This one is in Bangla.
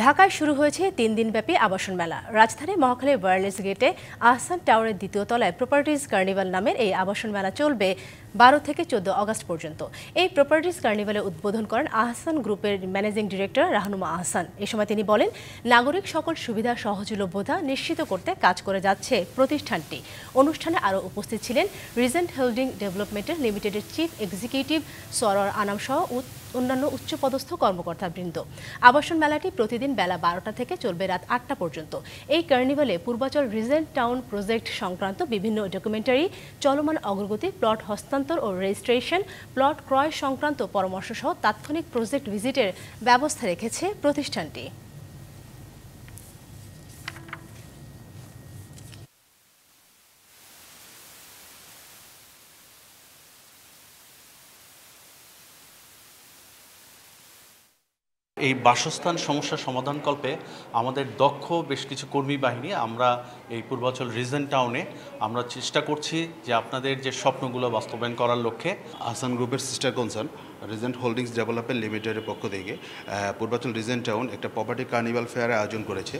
ঢাকায় শুরু হয়েছে ৩ দিনব্যাপী আবাসন মেলা। রাজধানী মহাখালী ওয়্যারলেস গেটে আহসান টাওয়ারের দ্বিতীয় তলায় প্রপার্টিজ কার্নিভাল নামের এই আবাসন মেলা চলবে ১২ থেকে ১৪ আগস্ট পর্যন্ত। এই প্রপার্টিজ কার্নিভালের উদ্বোধন করেন আহসান গ্রুপের ম্যানেজিং ডিরেক্টর রাহনুমা আহসান। এ সময় তিনি বলেন, নাগরিক সকল সুবিধা সহজলভ্যতা নিশ্চিত করতে কাজ করে যাচ্ছে প্রতিষ্ঠানটি। অনুষ্ঠানে আরও উপস্থিত ছিলেন রিজেন্ট হোল্ডিং ডেভেলপমেন্টের লিমিটেডের চিফ এক্সিকিউটিভ সরওয়ার আনাম সহ অন্যান্য উচ্চপদস্থ কর্মকর্তাবৃন্দ। আবাসন মেলাটি প্রতিদিন বেলা ১২টা থেকে চলবে রাত ৮টা পর্যন্ত। এই কার্নিভালে পূর্বাচল রিজেন্ট টাউন প্রজেক্ট সংক্রান্ত বিভিন্ন ডকুমেন্টারি, চলমান অগ্রগতি, প্লট হস্তান্তর ও রেজিস্ট্রেশন, প্লট ক্রয় সংক্রান্ত পরামর্শ সহ তাৎক্ষণিক প্রজেক্ট ভিজিটের ব্যবস্থা রেখেছে প্রতিষ্ঠানটি। এই বাসস্থান সমস্যা সমাধানকল্পে আমাদের দক্ষ বেশ কিছু কর্মী বাহিনী আমরা এই পূর্বাচল রিজেন্ট টাউনে আমরা চেষ্টা করছি যে আপনাদের যে স্বপ্নগুলো বাস্তবায়ন করার লক্ষ্যে আহসান গ্রুপের sister concern Regent holdings development লিমিটেডের পক্ষ থেকে পূর্বাচল রিজেন্ট টাউন একটা প্রপার্টি কার্নিভাল ফেয়ারের আয়োজন করেছে।